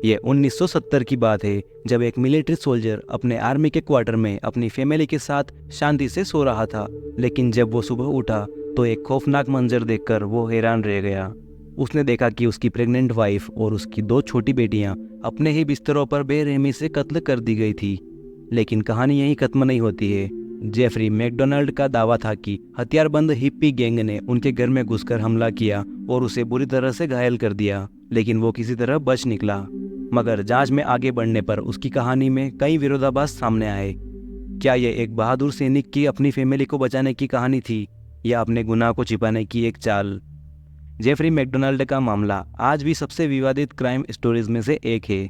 ये 1970 की बात है, जब एक मिलिट्री सोल्जर अपने आर्मी के क्वार्टर में अपनी फैमिली के साथ शांति से सो रहा था। लेकिन जब वो सुबह उठा तो एक खौफनाक मंजर देखकर वो हैरान रह गया। उसने देखा कि उसकी प्रेग्नेंट वाइफ और उसकी 2 छोटी बेटियां अपने ही बिस्तरों पर बेरहमी से कत्ल कर दी गई थी। लेकिन कहानी यहीं खत्म नहीं होती है। जेफरी मैकडोनाल्ड का दावा था कि हथियारबंद हिप्पी गैंग ने उनके घर में घुसकर हमला किया और उसे बुरी तरह से घायल कर दिया, लेकिन वो किसी तरह बच निकला। मगर जांच में आगे बढ़ने पर उसकी कहानी में कई विरोधाभास सामने आए। क्या ये एक बहादुर सैनिक की अपनी फैमिली को बचाने की कहानी थी, या अपने गुनाह को छिपाने की एक चाल? जेफरी मैकडोनाल्ड का मामला आज भी सबसे विवादित क्राइम स्टोरीज में से एक है।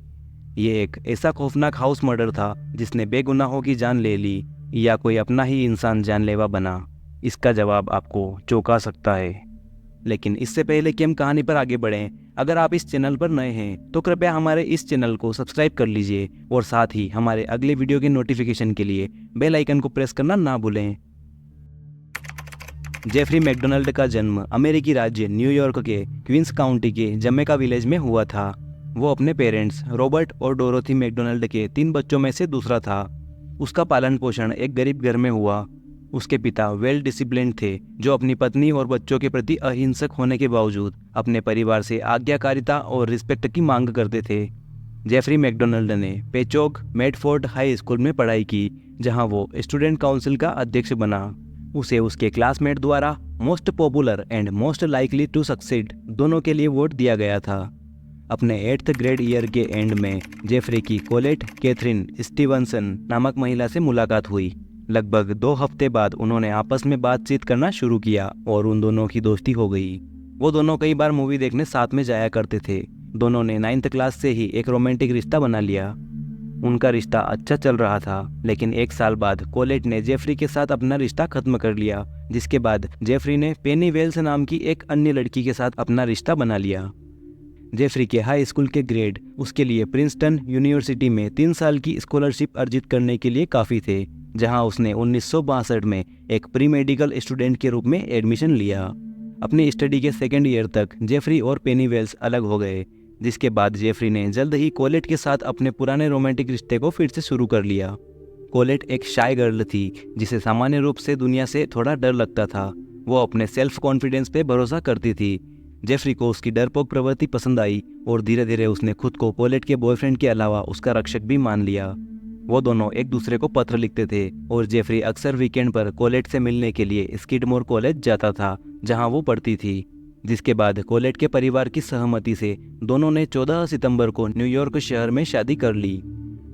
ये एक ऐसा खौफनाक हाउस मर्डर था जिसने बेगुनाहों की जान ले ली, या कोई अपना ही इंसान जानलेवा बना? इसका जवाब आपको चौंका सकता है। लेकिन इससे पहले कि हम कहानी पर आगे बढ़ें, अगर आप इस चैनल पर नए हैं तो कृपया हमारे इस चैनल को सब्सक्राइब कर लीजिए और साथ ही हमारे अगले वीडियो के नोटिफिकेशन के लिए बेल आइकन को प्रेस करना ना भूलें। जेफरी मैकडोनाल्ड का जन्म अमेरिकी राज्य न्यूयॉर्क के क्वींस काउंटी के जमैका विलेज में हुआ था। वो अपने पेरेंट्स रॉबर्ट और डोरोथी मैकडोनाल्ड के 3 बच्चों में से दूसरा था। उसका पालन पोषण एक गरीब घर में हुआ। उसके पिता वेल डिसिप्लिन्ड थे, जो अपनी पत्नी और बच्चों के प्रति अहिंसक होने के बावजूद अपने परिवार से आज्ञाकारिता और रिस्पेक्ट की मांग करते थे। जेफरी मैकडोनाल्ड ने पेचोक मेडफोर्ड हाई स्कूल में पढ़ाई की, जहां वो स्टूडेंट काउंसिल का अध्यक्ष बना। उसे उसके क्लासमेट द्वारा most popular and most likely to succeed दोनों के लिए वोट दिया गया था। अपने 8th ग्रेड ईयर के एंड में जेफरी की कोलेट कैथरीन स्टीवनसन नामक महिला से मुलाकात हुई। लगभग 2 हफ्ते बाद उन्होंने आपस में बातचीत करना शुरू किया और उन दोनों की दोस्ती हो गई। वो दोनों कई बार मूवी देखने साथ में जाया करते थे। दोनों ने 9th क्लास से ही एक रोमांटिक रिश्ता बना लिया। उनका रिश्ता अच्छा चल रहा था, लेकिन 1 साल बाद कोलेट ने जेफरी के साथ अपना रिश्ता खत्म कर लिया, जिसके बाद जेफरी ने पेनी वेल्स नाम की एक अन्य लड़की के साथ अपना रिश्ता बना लिया। जेफरी के हाई स्कूल के ग्रेड उसके लिए प्रिंसटन यूनिवर्सिटी में 3 साल की स्कॉलरशिप अर्जित करने के लिए काफ़ी थे, जहां उसने 1962 में एक प्री मेडिकल स्टूडेंट के रूप में एडमिशन लिया। अपनी स्टडी के 2nd ईयर तक जेफरी और पेनी वेल्स अलग हो गए, जिसके बाद जेफरी ने जल्द ही कोलेट के साथ अपने पुराने रोमांटिक रिश्ते को फिर से शुरू कर लिया। कोलेट एक शाय गर्ल थी, जिसे सामान्य रूप से दुनिया से थोड़ा डर लगता था। वो अपने सेल्फ कॉन्फिडेंस पे भरोसा करती थी। जेफरी को उसकी डरपोक प्रवृत्ति पसंद आई और धीरे धीरे उसने खुद को कोलेट के बॉयफ्रेंड के अलावा उसका रक्षक भी मान लिया। वो दोनों एक दूसरे को पत्र लिखते थे और जेफरी अक्सर वीकेंड पर कोलेट से मिलने के लिए स्किडमोर कॉलेज जाता था, जहां वो पढ़ती थी। जिसके बाद कोलेट के परिवार की सहमति से दोनों ने 14 सितंबर को न्यूयॉर्क शहर में शादी कर ली।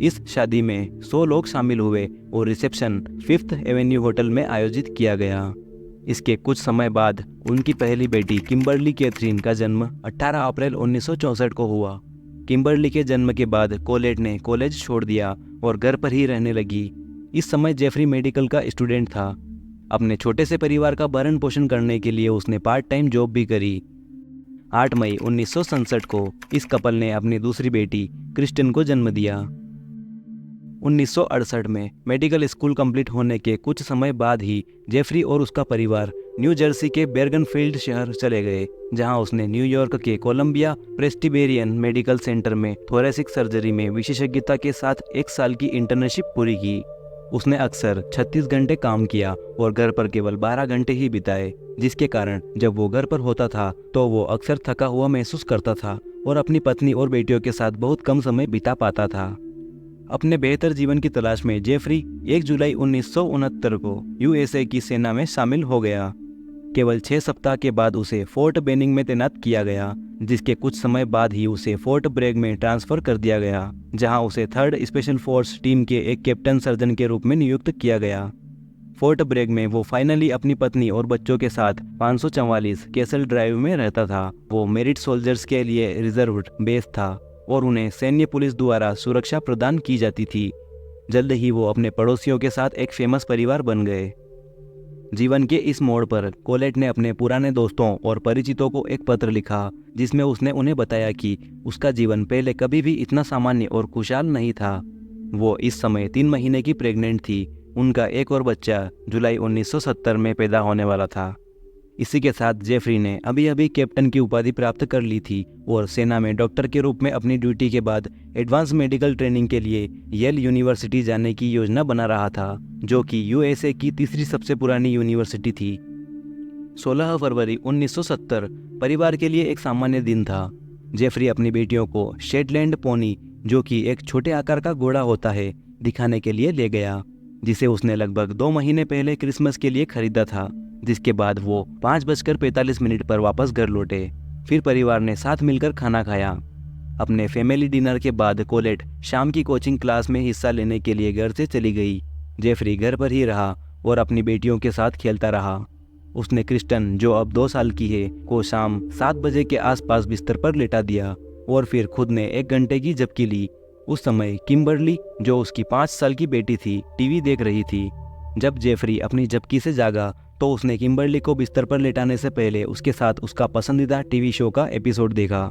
इस शादी में 100 लोग शामिल हुए और रिसेप्शन 5th एवेन्यू होटल में आयोजित किया गया। इसके कुछ समय बाद उनकी पहली बेटी किम्बर्ली कैथरीन का जन्म 18 अप्रैल 1964 को हुआ। किम्बर्ली के जन्म के बाद कोलेट ने कॉलेज छोड़ दिया और घर पर ही रहने लगी। इस समय जेफरी मेडिकल का स्टूडेंट था। अपने छोटे से परिवार का भरण पोषण करने के लिए उसने पार्ट टाइम जॉब भी करी। 8 मई 1967 को इस कपल ने अपनी दूसरी बेटी क्रिस्टन को जन्म दिया। 1968 में मेडिकल स्कूल कंप्लीट होने के कुछ समय बाद ही जेफरी और उसका परिवार न्यू जर्सी के बेर्गनफील्ड शहर चले गए, जहां उसने न्यूयॉर्क के कोलंबिया प्रेस्टिबेरियन मेडिकल सेंटर में थोरेसिक सर्जरी में विशेषज्ञता के साथ 1 साल की इंटर्नशिप पूरी की। उसने अक्सर 36 घंटे काम किया और घर पर केवल 12 घंटे ही बिताए, जिसके कारण जब वो घर पर होता था तो वो अक्सर थका हुआ महसूस करता था और अपनी पत्नी और बेटियों के साथ बहुत कम समय बिता पाता था। अपने बेहतर जीवन की तलाश में जेफरी 1 जुलाई 1969 को यूएसए की सेना में शामिल हो गया। केवल 6 सप्ताह के बाद उसे फोर्ट बेनिंग में तैनात किया गया, जिसके कुछ समय बाद ही उसे फोर्ट ब्रेग में ट्रांसफर कर दिया गया, जहां उसे 3rd स्पेशल फोर्स टीम के एक कैप्टन सर्जन के रूप में नियुक्त किया गया। फोर्ट ब्रेग में वो फाइनली अपनी पत्नी और बच्चों के साथ 544 कैसल ड्राइव में रहता था। वो मेरिट सोल्जर्स के लिए रिजर्व्ड बेस था और उन्हें सैन्य पुलिस द्वारा सुरक्षा प्रदान की जाती थी। जल्द ही वो अपने पड़ोसियों के साथ एक फेमस परिवार बन गए। जीवन के इस मोड़ पर कोलेट ने अपने पुराने दोस्तों और परिचितों को एक पत्र लिखा, जिसमें उसने उन्हें बताया कि उसका जीवन पहले कभी भी इतना सामान्य और खुशहाल नहीं था। वो इस समय 3 महीने की प्रेग्नेंट थी। उनका एक और बच्चा जुलाई 1970 में पैदा होने वाला था। इसी के साथ जेफरी ने अभी अभी कैप्टन की उपाधि प्राप्त कर ली थी और सेना में डॉक्टर के रूप में अपनी ड्यूटी के बाद एडवांस मेडिकल ट्रेनिंग के लिए येल यूनिवर्सिटी जाने की योजना बना रहा था, जो कि यूएसए की तीसरी सबसे पुरानी यूनिवर्सिटी थी। 16 फरवरी 1970 परिवार के लिए एक सामान्य दिन था। जेफरी अपनी बेटियों को शेटलैंड पोनी, जो कि एक छोटे आकार का घोड़ा होता है, दिखाने के लिए ले गया, जिसे उसने लगभग 2 महीने पहले क्रिसमस के लिए खरीदा था। जिसके बाद वो 5:45 पर वापस घर लौटे। फिर परिवार ने साथ मिलकर खाना खाया। अपने फैमिली डिनर के बाद कोलेट शाम की कोचिंग क्लास में हिस्सा लेने के लिए घर से चली गई। जेफरी घर पर ही रहा और अपनी बेटियों के साथ खेलता रहा। उसने क्रिस्टन, जो अब 2 साल की है, को शाम 7 बजे के आसपास बिस्तर पर लेटा दिया और फिर खुद ने 1 घंटे की झपकी ली। उस समय किम्बरली, जो उसकी 5 साल की बेटी थी, टीवी देख रही थी। जब जेफरी अपनी झपकी से जागा तो उसने किम्बरली को बिस्तर पर लेटाने से पहले उसके साथ उसका पसंदीदा टीवी शो का एपिसोड देखा।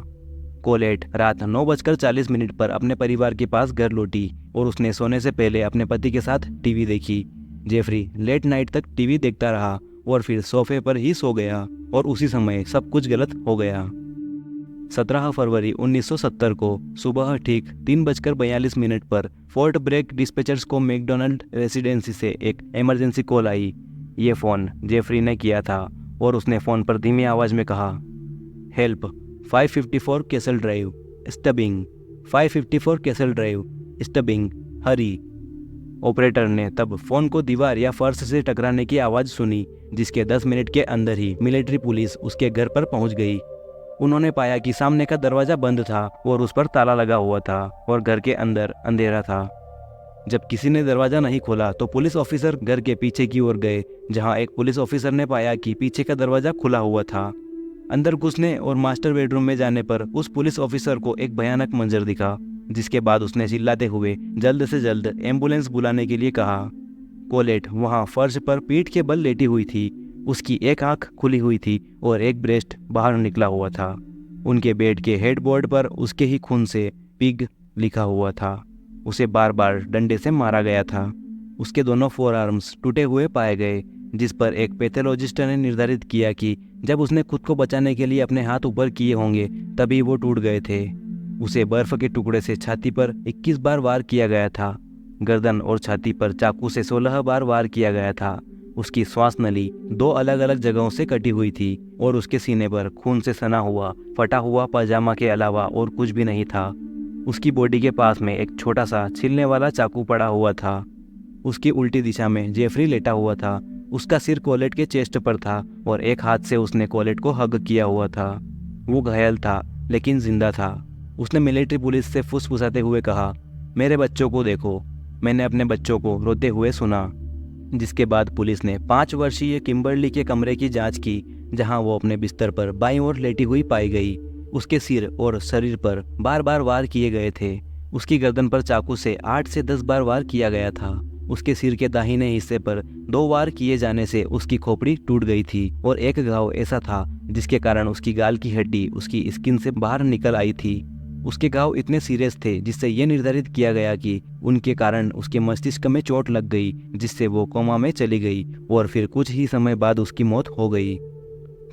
कोलेट रात 9:40 पर अपने परिवार के पास घर लौटी और उसने सोने से पहले अपने पति के साथ टीवी देखी। जेफरी लेट नाइट तक टीवी देखता रहा और फिर सोफे पर ही सो गया और उसी समय सब कुछ गलत हो गया। 17 फरवरी 1970 को सुबह ठीक 3:42 पर फोर्ट ब्रेक डिस्पैचर्स को मैकडोनल्ड रेसिडेंसी से एक इमरजेंसी कॉल आई। ये फ़ोन जेफरी ने किया था और उसने फ़ोन पर धीमी आवाज़ में कहा, help, 554 Castle Drive, stubbing, 554 Castle Drive, stubbing, hurry. Operator ने तब फ़ोन को दीवार या फर्श से टकराने की आवाज़ सुनी, जिसके 10 मिनट के अंदर ही मिलिट्री पुलिस उसके घर पर पहुंच गई। उन्होंने पाया कि सामने का दरवाज़ा बंद था और उस पर ताला लगा हुआ था और घर के अंदर अंधेरा था। जब किसी ने दरवाज़ा नहीं खोला तो पुलिस ऑफिसर घर के पीछे की ओर गए, जहां एक पुलिस ऑफिसर ने पाया कि पीछे का दरवाज़ा खुला हुआ था। अंदर घुसने और मास्टर बेडरूम में जाने पर उस पुलिस ऑफिसर को एक भयानक मंजर दिखा, जिसके बाद उसने चिल्लाते हुए जल्द से जल्द एम्बुलेंस बुलाने के लिए कहा। कोलेट वहां फर्श पर पीठ के बल लेटी हुई थी। उसकी एक आंख खुली हुई थी और एक ब्रेस्ट बाहर निकला हुआ था। उनके बेड के हेडबोर्ड पर उसके ही खून से पिग लिखा हुआ था। उसे बार बार डंडे से मारा गया था। उसके दोनों फोर आर्म्स टूटे हुए पाए गए, जिस पर एक पैथोलॉजिस्ट ने निर्धारित किया कि जब उसने खुद को बचाने के लिए अपने हाथ ऊपर किए होंगे तभी वो टूट गए थे। उसे बर्फ के टुकड़े से छाती पर 21 बार वार किया गया था। गर्दन और छाती पर चाकू से 16 बार वार किया गया था। उसकी श्वास नली 2 अलग अलग जगहों से कटी हुई थी और उसके सीने पर खून से सना हुआ फटा हुआ पजामा के अलावा और कुछ भी नहीं था। उसकी बॉडी के पास में एक छोटा सा छिलने वाला चाकू पड़ा हुआ था। उसकी उल्टी दिशा में जेफरी लेटा हुआ था। उसका सिर कोलेट के चेस्ट पर था और एक हाथ से उसने कोलेट को हग किया हुआ था। वो घायल था लेकिन जिंदा था। उसने मिलिट्री पुलिस से फुसफुसाते हुए कहा, मेरे बच्चों को देखो। मैंने अपने बच्चों को रोते हुए सुना। जिसके बाद पुलिस ने 5 वर्षीय किम्बरली के कमरे की जांच की, जहां वो अपने बिस्तर पर बाईं ओर लेटी हुई पाई गई। उसके सिर और शरीर पर बार बार वार किए गए थे। उसकी गर्दन पर चाकू से 8 से 10 बार वार किया गया था। उसके सिर के दाहिने हिस्से पर 2 वार किए जाने से उसकी खोपड़ी टूट गई थी और एक घाव ऐसा था जिसके कारण उसकी गाल की हड्डी उसकी स्किन से बाहर निकल आई थी। उसके घाव इतने सीरियस थे जिससे यह निर्धारित किया गया कि उनके कारण उसके मस्तिष्क में चोट लग गई, जिससे वो कोमा में चली गई और फिर कुछ ही समय बाद उसकी मौत हो गई।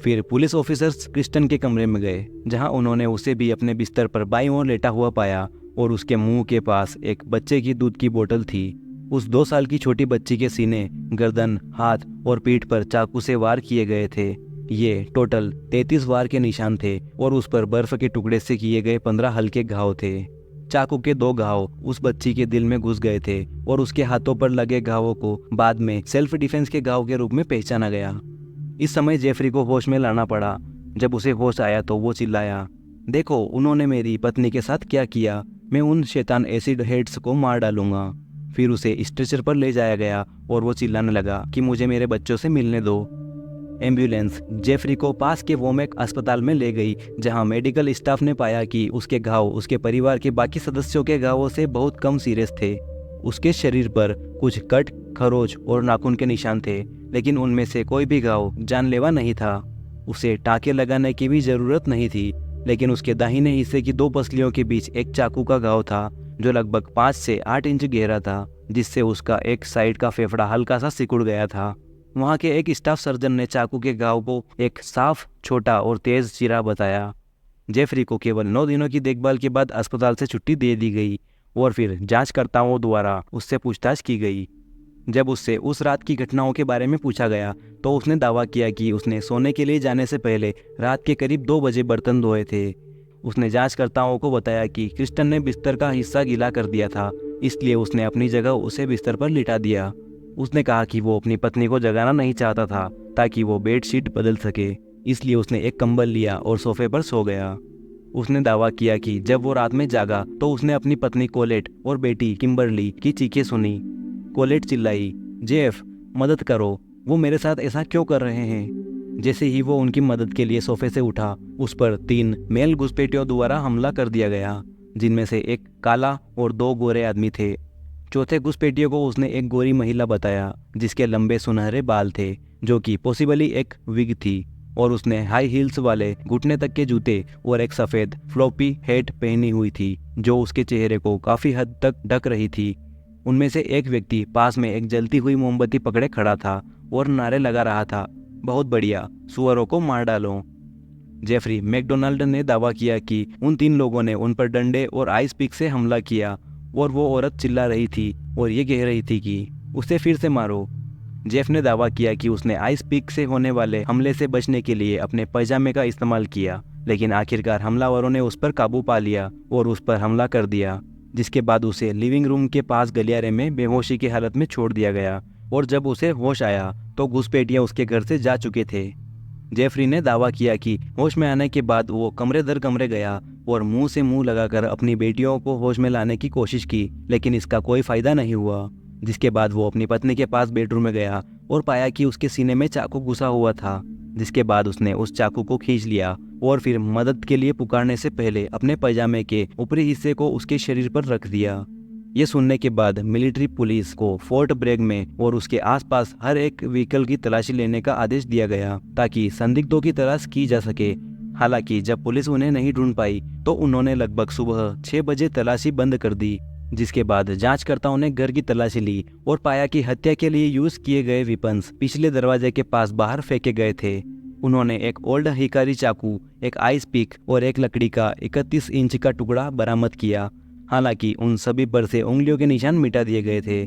फिर पुलिस ऑफिसर्स क्रिस्टन के कमरे में गए, जहां उन्होंने उसे भी अपने बिस्तर पर बाईं ओर लेटा हुआ पाया और उसके मुंह के पास एक बच्चे की दूध की बोतल थी। उस 2 साल की छोटी बच्ची के सीने, गर्दन, हाथ और पीठ पर चाकू से वार किए गए थे। ये टोटल 33 वार के निशान थे और उस पर बर्फ के टुकड़े से किए गए 15 हल्के घाव थे। चाकू के 2 घाव उस बच्ची के दिल में घुस गए थे और उसके हाथों पर लगे घावों को बाद में सेल्फ डिफेंस के घाव के रूप में पहचाना गया। इस समय जेफरी को होश में लाना पड़ा। जब उसे होश आया तो वो चिल्लाया, देखो उन्होंने मेरी पत्नी के साथ क्या किया। मैं उन शैतान एसिड हेड्स को मार डालूंगा। फिर उसे स्ट्रेचर पर ले जाया गया और वो चिल्लाने लगा कि मुझे मेरे बच्चों से मिलने दो। एम्बुलेंस जेफरी को पास के वोमेक अस्पताल में ले गई, जहां मेडिकल स्टाफ ने पाया कि उसके घाव उसके परिवार के बाकी सदस्यों के घावों से बहुत कम सीरियस थे। उसके शरीर पर कुछ कट, खरोच और नाखून के निशान थे, लेकिन उनमें से कोई भी घाव जानलेवा नहीं था। उसे टाँके लगाने की भी जरूरत नहीं थी, लेकिन उसके दाहिने हिस्से की 2 पसलियों के बीच एक चाकू का घाव था जो लगभग 5 से 8 इंच गहरा था, जिससे उसका एक साइड का फेफड़ा हल्का सा सिकुड़ गया था। वहाँ के एक स्टाफ सर्जन ने चाकू के घाव को एक साफ, छोटा और तेज चीरा बताया। जेफरी को केवल 9 दिनों की देखभाल के बाद अस्पताल से छुट्टी दे दी गई और फिर जांचकर्ताओं द्वारा उससे पूछताछ की गई। जब उससे उस रात की घटनाओं के बारे में पूछा गया तो उसने दावा किया कि उसने सोने के लिए जाने से पहले रात के करीब 2 बजे बर्तन धोए थे। उसने जांचकर्ताओं को बताया कि क्रिस्टन ने बिस्तर का हिस्सा गीला कर दिया था, इसलिए उसने अपनी जगह उसे बिस्तर पर लिटा दिया। उसने कहा कि वो अपनी पत्नी को जगाना नहीं चाहता था ताकि वो बेडशीट बदल सके, इसलिए उसने एक कंबल लिया और सोफे पर सो गया। उसने दावा किया कि जब वो रात में जागा तो उसने अपनी पत्नी कोलेट और बेटी किम्बरली की चीखें सुनी। कोलेट चिल्लाई, जेफ मदद करो, वो मेरे साथ ऐसा क्यों कर रहे हैं। जैसे ही वो उनकी मदद के लिए सोफे से उठा, उस पर 3 मेल घुसपैठियों द्वारा हमला कर दिया गया, जिनमें से एक काला और 2 गोरे आदमी थे। चौथे घुसपैठियों को उसने एक गोरी महिला बताया जिसके लंबे सुनहरे बाल थे, जो कि पॉसिबली एक विग थी, और उसने हाई हील्स वाले घुटने तक के जूते और एक सफ़ेद फ्लॉपी हैट पहनी हुई थी जो उसके चेहरे को काफ़ी हद तक ढक रही थी। उनमें से एक व्यक्ति पास में एक जलती हुई मोमबत्ती पकड़े खड़ा था और नारे लगा रहा था, बहुत बढ़िया, सुअरों को मार डालो। जेफरी मैकडोनाल्ड ने दावा किया कि उन 3 लोगों ने उन पर डंडे और आइस पिक से हमला किया और वो औरत चिल्ला रही थी और ये कह रही थी कि उसे फिर से मारो। जेफ ने दावा किया कि उसने आइस पिक से होने वाले हमले से बचने के लिए अपने पैजामे का इस्तेमाल किया, लेकिन आखिरकार हमलावरों ने उस पर काबू पा लिया और उस पर हमला कर दिया, जिसके बाद उसे लिविंग रूम के पास गलियारे में बेहोशी की हालत में छोड़ दिया गया, और जब उसे होश आया तो घुसपैठिया उसके घर से जा चुके थे। जेफरी ने दावा किया कि होश में आने के बाद वो कमरे दर कमरे गया और मुंह से मुंह लगाकर अपनी बेटियों को होश में लाने की कोशिश की, लेकिन इसका कोई फायदा नहीं हुआ। जिसके बाद वो अपनी पत्नी के पास बेडरूम में गया और पाया कि उसके सीने में चाकू घुसा हुआ था, जिसके बाद उसने उस चाकू को खींच लिया और फिर मदद के लिए पुकारने से पहले अपने पैजामे के ऊपरी हिस्से को उसके शरीर पर रख दिया। ये सुनने के बाद मिलिट्री पुलिस को फोर्ट ब्रेग में और उसके आसपास हर एक व्हीकल की तलाशी लेने का आदेश दिया गया ताकि संदिग्धों की तलाश की जा सके। हालांकि जब पुलिस उन्हें नहीं ढूंढ पाई तो उन्होंने लगभग सुबह 6 बजे तलाशी बंद कर दी, जिसके बाद जांचकर्ताओं ने घर की तलाशी ली और पाया कि हत्या के लिए यूज किए गए वेपन्स पिछले दरवाजे के पास बाहर फेंके गए थे। उन्होंने एक ओल्ड हिकारी चाकू, एक आइस पिक और एक लकड़ी का 31 इंच का टुकड़ा बरामद किया। हालांकि उन सभी पर से उंगलियों के निशान मिटा दिए गए थे।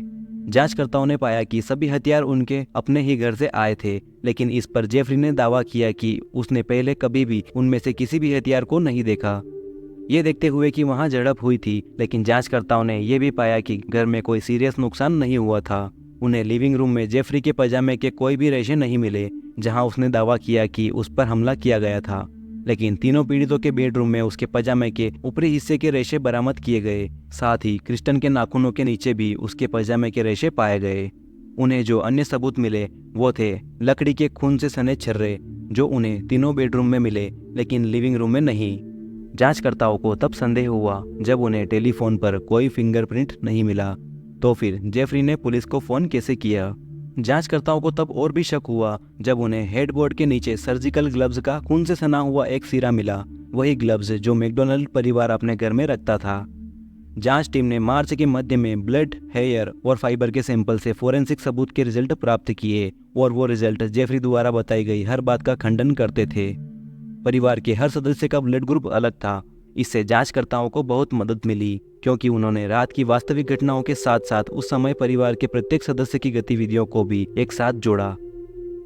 जांचकर्ताओं ने पाया कि सभी हथियार उनके अपने ही घर से आए थे, लेकिन इस पर जेफरी ने दावा किया कि उसने पहले कभी भी उनमें से किसी भी हथियार को नहीं देखा। ये देखते हुए कि वहां झड़प हुई थी, लेकिन जांचकर्ताओं ने यह भी पाया कि घर में कोई सीरियस नुकसान नहीं हुआ था। उन्हें लिविंग रूम में जेफरी के पैजामे के कोई भी रेशे नहीं मिले जहां उसने दावा किया कि उस पर हमला किया गया था, लेकिन तीनों पीड़ितों के बेडरूम में उसके पैजामे के ऊपरी हिस्से के रेशे बरामद किए गए। साथ ही क्रिस्टन के नाखूनों के नीचे भी उसके पैजामे के रेशे पाए गए। उन्हें जो अन्य सबूत मिले वो थे लकड़ी के खून से सने छर्रे, जो उन्हें तीनों बेडरूम में मिले लेकिन लिविंग रूम में नहीं। जांचकर्ताओं को तब संदेह हुआ जब उन्हें टेलीफोन पर कोई फिंगरप्रिंट नहीं मिला, तो फिर जेफरी ने पुलिस को फोन कैसे किया। जांचकर्ताओं को तब और भी शक हुआ जब उन्हें हेडबोर्ड के नीचे सर्जिकल ग्लव्स का खून से सना हुआ एक सिरा मिला, वही ग्लव्स जो मैकडोनाल्ड परिवार अपने घर में रखता था। जांच टीम ने मार्च के मध्य में ब्लड, हेयर और फाइबर के सैंपल से फोरेंसिक सबूत के रिजल्ट प्राप्त किए, और वो रिजल्ट जेफरी द्वारा बताई गई हर बात का खंडन करते थे। परिवार के हर सदस्य का ब्लड ग्रुप अलग था। इससे जांचकर्ताओं को बहुत मदद मिली, क्योंकि उन्होंने रात की वास्तविक घटनाओं के साथ साथ उस समय परिवार के प्रत्येक सदस्य की गतिविधियों को भी एक साथ जोड़ा।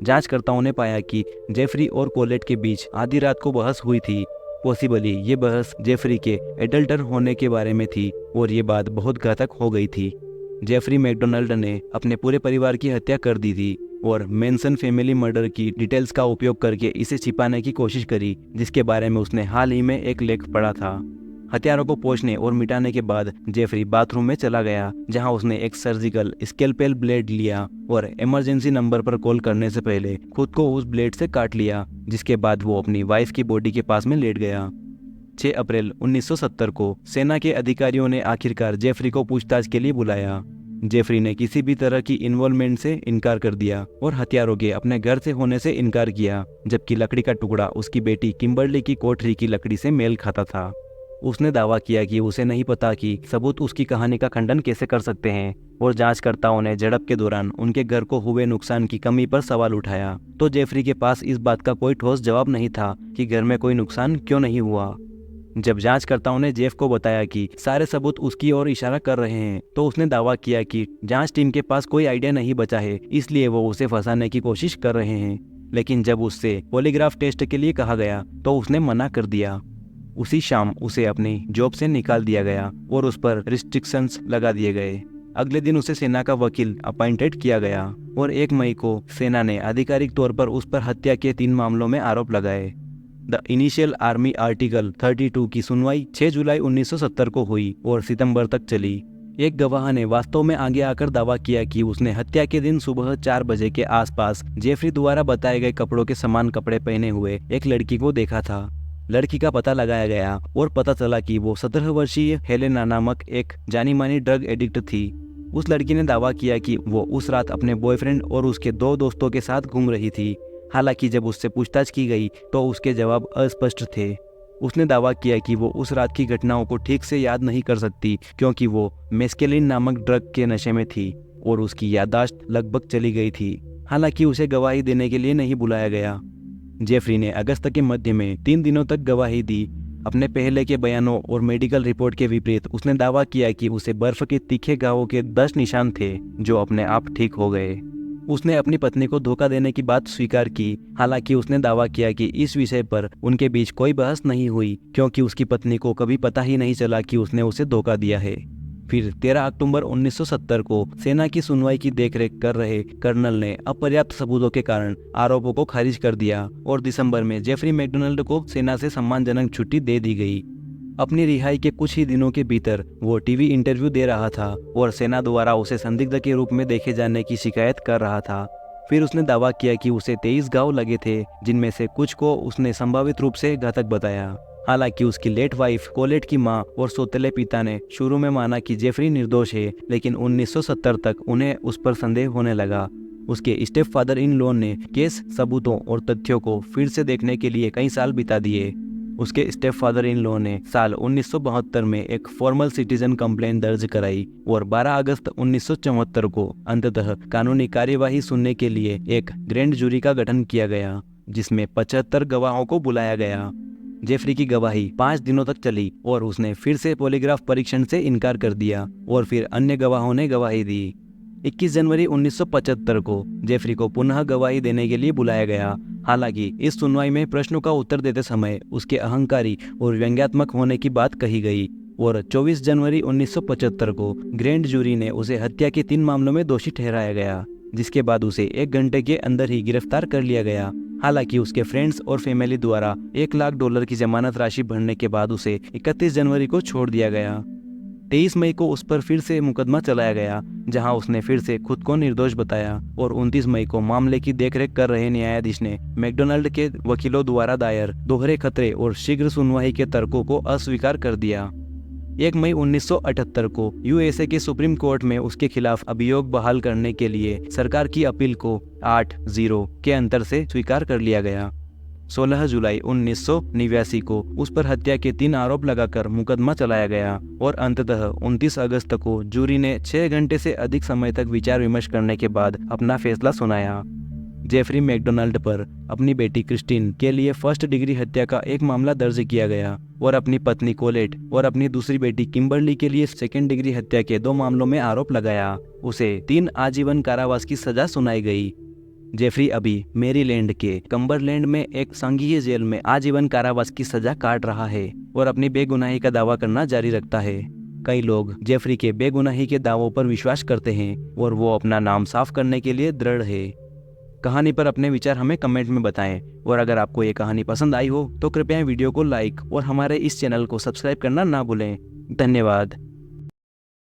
जांचकर्ताओं ने पाया कि जेफरी और कोलेट के बीच आधी रात को बहस हुई थी। पॉसिबली ये बहस जेफरी के एडल्टर होने के बारे में थी, और ये बात बहुत घातक हो गई थी। जेफरी मैकडोनाल्ड ने अपने पूरे परिवार की हत्या कर दी थी और मैनसन फैमिली मर्डर की डिटेल्स का उपयोग करके इसे छिपाने की कोशिश करी, जिसके बारे में उसने हाल ही में एक लेख पढ़ा था। हथियारों को पोंछने और मिटाने के बाद जेफरी बाथरूम में चला गया, जहां उसने एक सर्जिकल स्केलपेल ब्लेड लिया और इमरजेंसी नंबर पर कॉल करने से पहले खुद को उस ब्लेड से काट लिया, जिसके बाद वो अपनी वाइफ की बॉडी के पास में लेट गया। 6 अप्रैल 1970 को सेना के अधिकारियों ने आखिरकार जेफरी को पूछताछ के लिए बुलाया। जेफरी ने किसी भी तरह की इन्वॉल्वमेंट से इनकार कर दिया और हथियारों के अपने घर से होने से इनकार किया, जबकि लकड़ी का टुकड़ा उसकी बेटी किम्बरली की कोठरी की लकड़ी से मेल खाता था। उसने दावा किया कि उसे नहीं पता कि सबूत उसकी कहानी का खंडन कैसे कर सकते हैं, और जांचकर्ताओं ने झड़प के दौरान उनके घर को हुए नुकसान की कमी पर सवाल उठाया तो जेफरी के पास इस बात का कोई ठोस जवाब नहीं था कि घर में कोई नुकसान क्यों नहीं हुआ। जब जांचकर्ताओं ने जेफ को बताया कि सारे सबूत उसकी ओर इशारा कर रहे हैं तो उसने दावा किया कि जांच टीम के पास कोई आइडिया नहीं बचा है, इसलिए वो उसे फंसाने की कोशिश कर रहे हैं। लेकिन जब उससे पॉलीग्राफ टेस्ट के लिए कहा गया तो उसने मना कर दिया। उसी शाम उसे अपनी जॉब से निकाल दिया गया और उस पर रिस्ट्रिक्शंस लगा दिए गए। अगले दिन उसे सेना का वकील अपॉइंटेड किया गया और 1 मई को सेना ने आधिकारिक तौर पर उस पर हत्या के 3 मामलों में आरोप लगाए। द इनिशियल आर्मी आर्टिकल 32 की सुनवाई 6 जुलाई 1970 को हुई और सितंबर तक चली। एक गवाह ने वास्तव में आगे आकर दावा किया कि उसने हत्या के दिन सुबह 4 बजे के आसपास जेफरी द्वारा बताए गए कपड़ों के समान कपड़े पहने हुए एक लड़की को देखा था। लड़की का पता लगाया गया और पता चला कि वो 17 वर्षीय हेलेना नामक एक जानी मानी ड्रग एडिक्ट थी। उस लड़की ने दावा किया कि वो उस रात अपने बॉयफ्रेंड और उसके 2 दोस्तों के साथ घूम रही थी। हालांकि जब उससे पूछताछ की गई तो उसके जवाब अस्पष्ट थे। उसने दावा किया कि वो उस रात की घटनाओं को ठीक से याद नहीं कर सकती क्योंकि वो मेस्केलिन नामक ड्रग के नशे में थी और उसकी याददाश्त लगभग चली गई थी। हालांकि उसे गवाही देने के लिए नहीं बुलाया गया। जेफरी ने अगस्त के मध्य में 3 दिनों तक गवाही दी। अपने पहले के बयानों और मेडिकल रिपोर्ट के विपरीत उसने दावा किया कि उसे बर्फ के तीखे घावों के 10 निशान थे जो अपने आप ठीक हो गए। उसने अपनी पत्नी को धोखा देने की बात स्वीकार की। हालांकि उसने दावा किया कि इस विषय पर उनके बीच कोई बहस नहीं हुई क्योंकि उसकी पत्नी को कभी पता ही नहीं चला कि उसने उसे धोखा दिया है। फिर 13 अक्टूबर 1970 को सेना की सुनवाई की देखरेख कर रहे कर्नल ने अपर्याप्त सबूतों के कारण आरोपों को खारिज कर दिया और दिसंबर में जेफरी मैकडोनाल्ड को सेना से सम्मानजनक छुट्टी दे दी गई। अपनी रिहाई के कुछ ही दिनों के भीतर वो टीवी इंटरव्यू दे रहा था और सेना द्वारा उसे संदिग्ध के रूप में देखे जाने की शिकायत कर रहा था। फिर उसने दावा किया कि उसे 23 घाव लगे थे, जिनमें से कुछ को उसने संभावित रूप से घातक बताया। हालांकि उसकी लेट वाइफ कोलेट की मां और सौतेले पिता ने शुरू में माना कि जेफरी निर्दोष है, लेकिन 1970 तक उन्हें उस पर संदेह होने लगा। उसके स्टेप फादर इन लॉ ने केस सबूतों और तथ्यों को फिर से देखने के लिए कई साल बिता दिए। उसके स्टेप फादर इन लॉ ने साल 1972 में एक फॉर्मल सिटीजन कंप्लेंट दर्ज कराई और 12 अगस्त 1974 को अंततः कानूनी कार्यवाही सुनने के लिए एक ग्रैंड जूरी का गठन किया गया, जिसमें 75 गवाहों को बुलाया गया। जेफरी की गवाही 5 दिनों तक चली और उसने फिर से पॉलीग्राफ परीक्षण से इनकार कर दिया और फिर अन्य गवाहों ने गवाही दी। 21 जनवरी 1975 को जेफरी को पुनः गवाही देने के लिए बुलाया गया। हालांकि इस सुनवाई में प्रश्नों का उत्तर देते समय उसके अहंकारी और व्यंग्यात्मक होने की बात कही गई और 24 जनवरी 1975 को ग्रैंड जूरी ने उसे हत्या के 3 मामलों में दोषी ठहराया गया, जिसके बाद उसे 1 घंटे के अंदर ही गिरफ्तार कर लिया गया। हालांकि उसके फ्रेंड्स और फैमिली द्वारा $1 लाख की जमानत राशि भरने के बाद उसे 31 जनवरी को छोड़ दिया गया। 23 मई को उस पर फिर से मुकदमा चलाया गया, जहां उसने फिर से खुद को निर्दोष बताया और 29 मई को मामले की देखरेख कर रहे न्यायाधीश ने मैकडोनाल्ड के वकीलों द्वारा दायर दोहरे खतरे और शीघ्र सुनवाई के तर्कों को अस्वीकार कर दिया। 1 मई 1978 को यूएसए के सुप्रीम कोर्ट में उसके खिलाफ अभियोग बहाल करने के लिए सरकार की अपील को 8-0 के अंतर से स्वीकार कर लिया गया। 16 जुलाई 1989 को उस पर हत्या के 3 आरोप लगाकर मुकदमा चलाया गया और अंततः 29 अगस्त को जूरी ने 6 घंटे से अधिक समय तक विचार विमर्श करने के बाद अपना फैसला सुनाया। जेफरी मैकडोनाल्ड पर अपनी बेटी क्रिस्टीन के लिए फर्स्ट डिग्री हत्या का एक मामला दर्ज किया गया और अपनी पत्नी कोलेट और अपनी दूसरी बेटी किम्बरली के लिए सेकेंड डिग्री हत्या के 2 मामलों में आरोप लगाया। उसे 3 आजीवन कारावास की सजा सुनाई गई। जेफरी अभी मैरीलैंड के कम्बरलैंड में एक संघीय जेल में आजीवन कारावास की सजा काट रहा है और अपनी बेगुनाही का दावा करना जारी रखता है। कई लोग जेफरी के बेगुनाही के दावों पर विश्वास करते हैं और वो अपना नाम साफ करने के लिए दृढ़ है। कहानी पर अपने विचार हमें कमेंट में बताएं और अगर आपको ये कहानी पसंद आई हो तो कृपया वीडियो को लाइक और हमारे इस चैनल को सब्सक्राइब करना ना भूलें। धन्यवाद।